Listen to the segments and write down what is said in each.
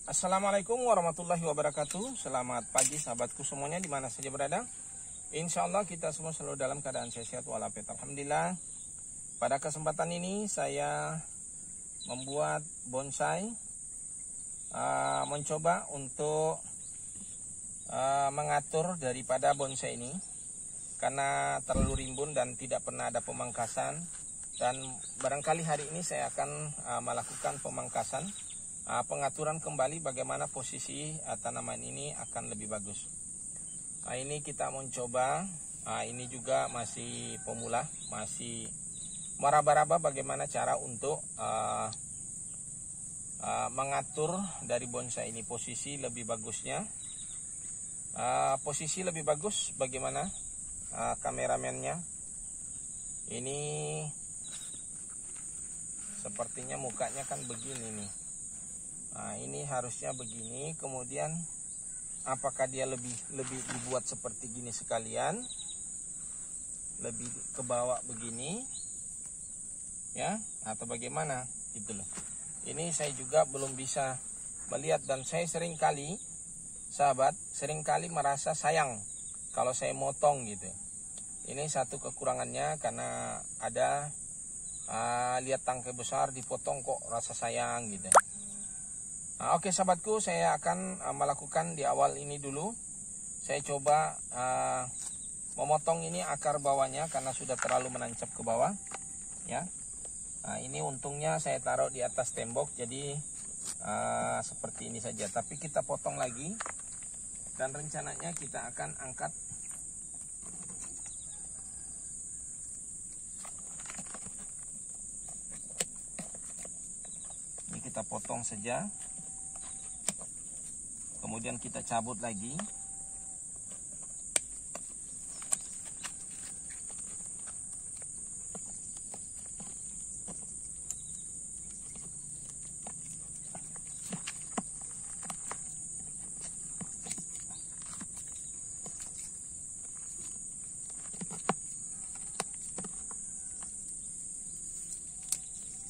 Assalamualaikum warahmatullahi wabarakatuh. Selamat pagi sahabatku semuanya di mana saja berada. Insya Allah kita semua selalu dalam keadaan sehat walafiat. Alhamdulillah. Pada kesempatan ini saya membuat bonsai, mencoba untuk mengatur daripada bonsai ini karena terlalu rimbun dan tidak pernah ada pemangkasan. Dan barangkali hari ini saya akan melakukan pemangkasan, pengaturan kembali bagaimana posisi tanaman ini akan lebih bagus. Ini kita mencoba, ini juga masih pemula, masih meraba-raba bagaimana cara untuk mengatur dari bonsai ini posisi lebih bagusnya. Posisi lebih bagus bagaimana kameramennya. Ini sepertinya mukanya kan begini nih. Ini harusnya begini. Kemudian apakah dia lebih dibuat seperti gini sekalian, lebih ke bawah begini, ya, atau bagaimana gitu loh. Ini saya juga belum bisa melihat dan saya seringkali merasa sayang kalau saya motong gitu. Ini satu kekurangannya karena ada lihat tangkai besar dipotong kok rasa sayang gitu. Oke sahabatku, saya akan melakukan di awal ini dulu. Saya coba memotong ini akar bawahnya karena sudah terlalu menancap ke bawah, ya. Ini untungnya saya taruh di atas tembok, jadi seperti ini saja. Tapi kita potong lagi dan rencananya kita akan angkat. Ini kita potong saja. Kemudian kita cabut lagi.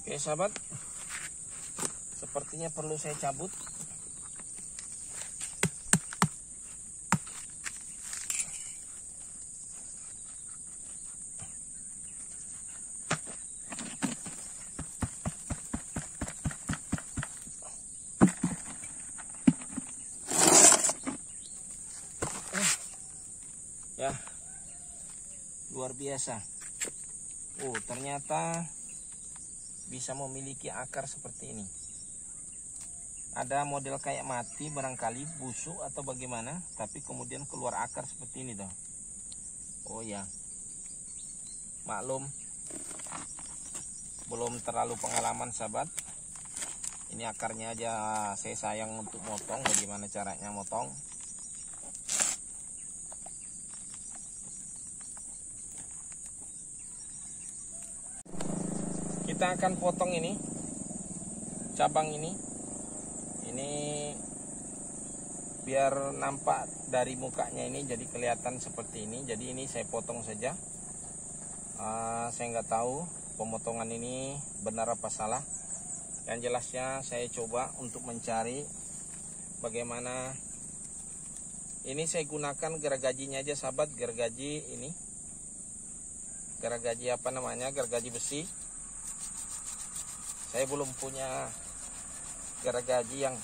Oke sahabat, sepertinya perlu saya cabut. Ya, luar biasa. Ternyata bisa memiliki akar seperti ini. Ada model kayak mati barangkali, busuk atau bagaimana, tapi kemudian keluar akar seperti ini toh. Oh ya, maklum belum terlalu pengalaman sahabat. Ini akarnya aja saya sayang untuk motong. Bagaimana caranya motong? Kita akan potong ini, cabang ini biar nampak dari mukanya ini, jadi kelihatan seperti ini. Jadi ini saya potong saja. Saya nggak tahu pemotongan ini benar apa salah. Yang jelasnya saya coba untuk mencari bagaimana. Ini saya gunakan gergajinya aja sahabat, gergaji ini, gergaji apa namanya, gergaji besi. Saya belum punya gergaji yang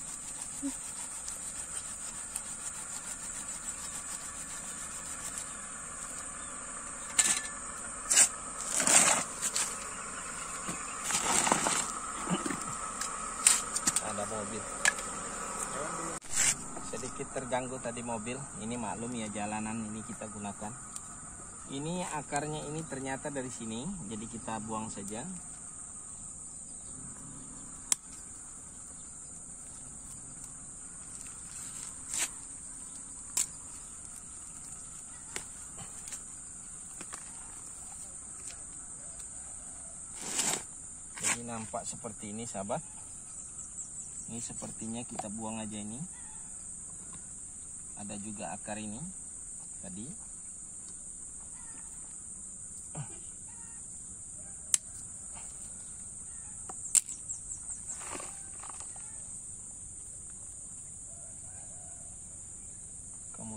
ada mobil. Sedikit terganggu tadi mobil. Ini maklum ya, jalanan ini kita gunakan. Ini akarnya ini ternyata dari sini, jadi kita buang saja. Nampak seperti ini sahabat. Ini sepertinya kita buang aja ini. Ada juga akar ini tadi.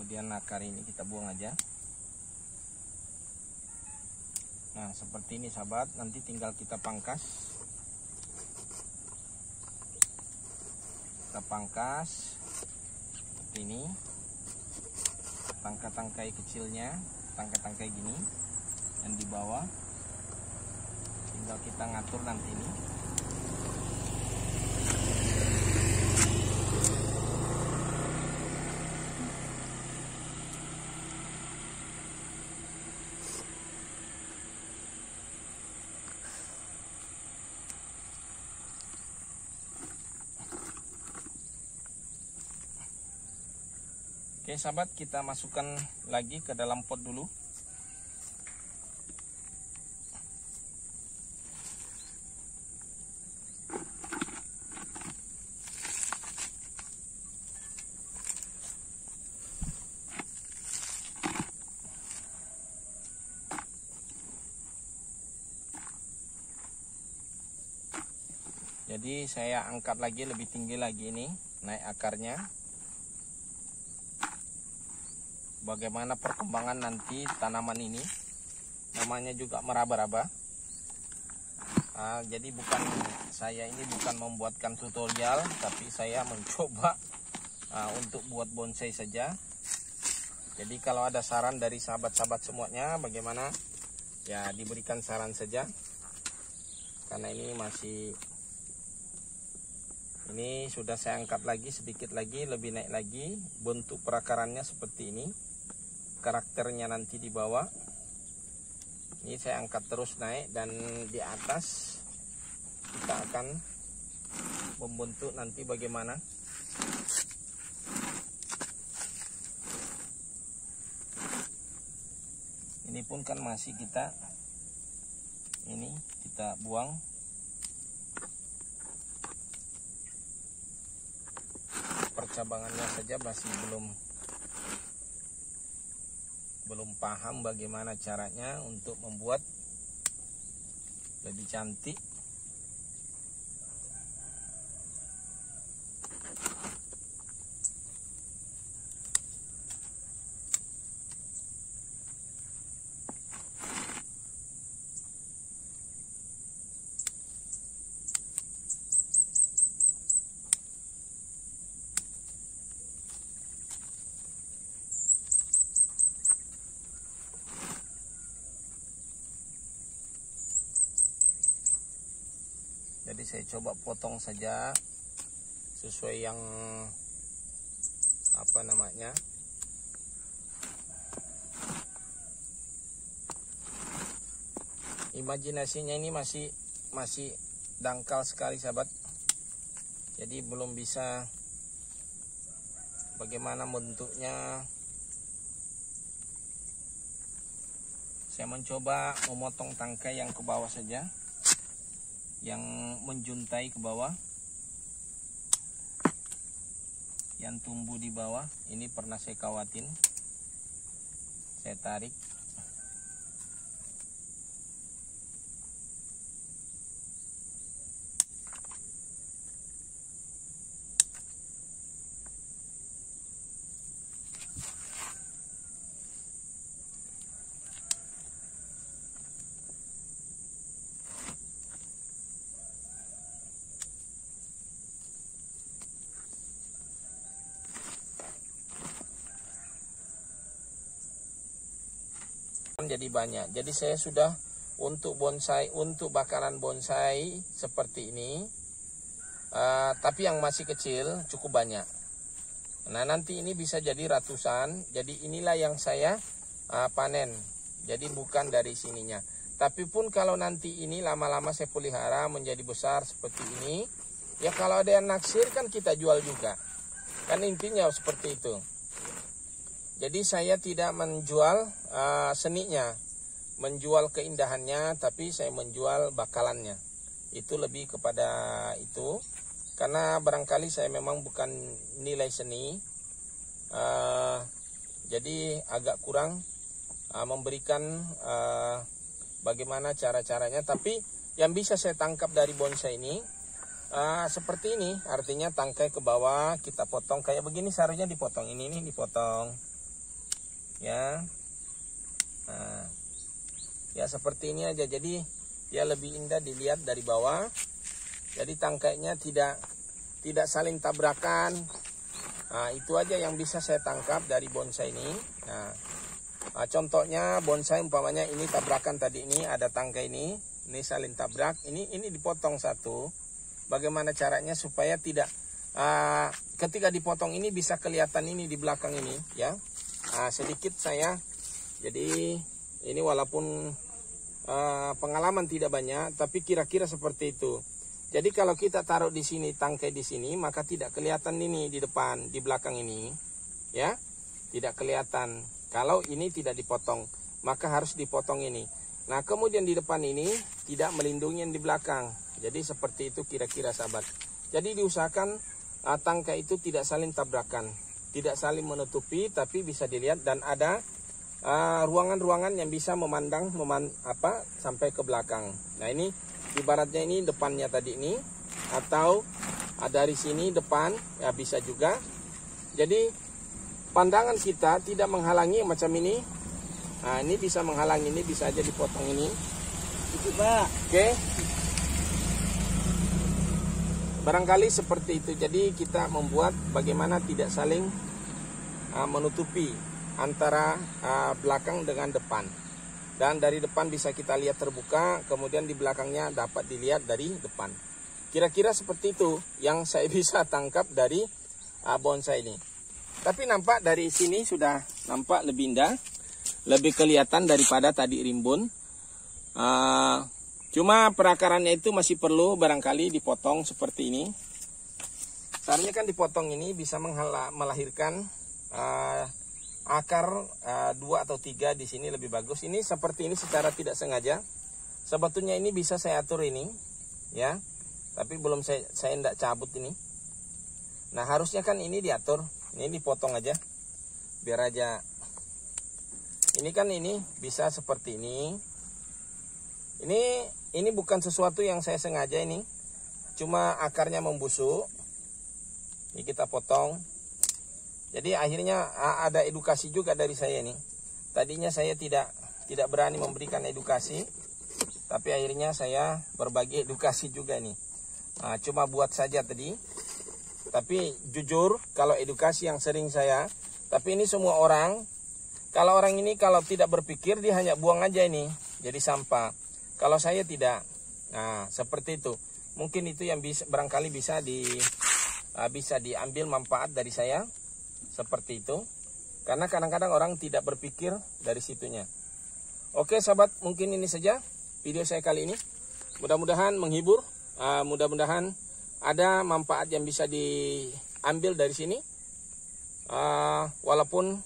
Kemudian akar ini kita buang aja. Nah seperti ini sahabat, nanti tinggal kita pangkas. Kita pangkas seperti ini. Tangkai-tangkai kecilnya, tangkai-tangkai gini. Dan di bawah tinggal kita ngatur nanti ini. Oke sahabat, kita masukkan lagi ke dalam pot dulu. Jadi saya angkat lagi lebih tinggi lagi ini, naik akarnya. Bagaimana perkembangan nanti tanaman ini, namanya juga meraba-raba. Jadi saya ini bukan membuatkan tutorial, tapi saya mencoba untuk buat bonsai saja. Jadi kalau ada saran dari sahabat-sahabat semuanya, bagaimana ya diberikan saran saja. Karena ini sudah saya angkat lagi sedikit lagi, lebih naik lagi. Bentuk perakarannya seperti ini. Karakternya nanti di bawah. Ini saya angkat terus naik, dan di atas kita akan membentuk nanti bagaimana. Ini pun kan masih kita buang. Percabangannya saja masih belum paham bagaimana caranya untuk membuat lebih cantik. Jadi saya coba potong saja sesuai yang imajinasinya ini masih dangkal sekali sahabat. Jadi belum bisa bagaimana bentuknya. Saya mencoba memotong tangkai yang ke bawah saja, yang menjuntai ke bawah, yang tumbuh di bawah. Ini pernah saya kawatin, saya tarik. Jadi banyak. Jadi saya sudah untuk bonsai, untuk bakaran bonsai seperti ini, tapi yang masih kecil cukup banyak. Nah nanti ini bisa jadi ratusan. Jadi inilah yang saya panen. Jadi bukan dari sininya. Tapi pun kalau nanti ini lama-lama saya pelihara menjadi besar seperti ini, ya kalau ada yang naksir kan kita jual juga. Kan intinya seperti itu. Jadi saya tidak menjual seninya, menjual keindahannya, tapi saya menjual bakalannya. Itu lebih kepada itu, karena barangkali saya memang bukan nilai seni, jadi agak kurang memberikan bagaimana cara-caranya. Tapi yang bisa saya tangkap dari bonsai ini seperti ini, artinya tangkai ke bawah kita potong kayak begini, seharusnya dipotong. Ini dipotong. ya. Nah, ya seperti ini aja. Jadi dia lebih indah dilihat dari bawah. Jadi tangkainya tidak saling tabrakan. Nah, itu aja yang bisa saya tangkap dari bonsai ini. Nah, contohnya bonsai umpamanya ini tabrakan tadi, ini ada tangkai ini saling tabrak. Ini dipotong satu. Bagaimana caranya supaya tidak ketika dipotong ini bisa kelihatan ini di belakang ini, ya. Sedikit saya. Jadi ini walaupun pengalaman tidak banyak, tapi kira-kira seperti itu. Jadi kalau kita taruh di sini tangkai di sini, maka tidak kelihatan ini di depan, di belakang ini, ya, tidak kelihatan. Kalau ini tidak dipotong, maka harus dipotong ini. Nah, kemudian di depan ini tidak melindungi yang di belakang. Jadi seperti itu kira-kira sahabat. Jadi diusahakan tangkai itu tidak saling tabrakan, tidak saling menutupi, tapi bisa dilihat dan ada ruangan-ruangan yang bisa memandang sampai ke belakang. Nah, ini ibaratnya ini depannya tadi ini, atau dari sini depan ya bisa juga. Jadi pandangan kita tidak menghalangi macam ini. Nah, ini bisa menghalangi, ini bisa aja dipotong ini. Itu Pak. Oke. Barangkali seperti itu. Jadi kita membuat bagaimana tidak saling menutupi antara belakang dengan depan. Dan dari depan bisa kita lihat terbuka, kemudian di belakangnya dapat dilihat dari depan. Kira-kira seperti itu yang saya bisa tangkap dari bonsai ini. Tapi nampak dari sini sudah nampak lebih indah, lebih kelihatan daripada tadi rimbun. Cuma perakarannya itu masih perlu barangkali dipotong seperti ini. Seharusnya kan dipotong ini bisa melahirkan akar 2 atau 3 di sini lebih bagus. Ini seperti ini secara tidak sengaja. Sebetulnya ini bisa saya atur ini, ya. Tapi belum saya tidak cabut ini. Nah, harusnya kan ini diatur. Ini dipotong aja. Biar aja. Ini kan ini bisa seperti ini. Ini bukan sesuatu yang saya sengaja ini. Cuma akarnya membusuk. Ini kita potong. Jadi akhirnya ada edukasi juga dari saya nih. Tadinya saya tidak berani memberikan edukasi, tapi akhirnya saya berbagi edukasi juga nih. Cuma buat saja tadi. Tapi jujur kalau edukasi yang sering saya, tapi ini semua orang, kalau orang ini kalau tidak berpikir dia hanya buang aja ini, jadi sampah. Kalau saya tidak. Nah, seperti itu. Mungkin itu yang barangkali bisa diambil manfaat dari saya. Seperti itu. Karena kadang-kadang orang tidak berpikir dari situnya. Oke sahabat, mungkin ini saja video saya kali ini. Mudah-mudahan menghibur. Mudah-mudahan ada manfaat yang bisa diambil dari sini. Walaupun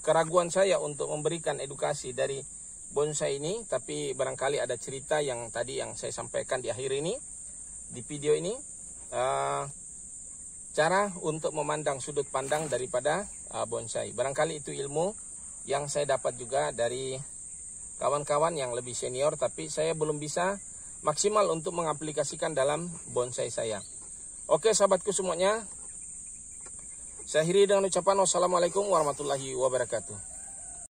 keraguan saya untuk memberikan edukasi dari bonsai ini. Tapi barangkali ada cerita yang tadi yang saya sampaikan di akhir ini. Di video ini. Cara untuk memandang sudut pandang daripada bonsai. Barangkali itu ilmu yang saya dapat juga dari kawan-kawan yang lebih senior, tapi saya belum bisa maksimal untuk mengaplikasikan dalam bonsai saya. Oke sahabatku semuanya, saya akhiri dengan ucapan wassalamualaikum warahmatullahi wabarakatuh.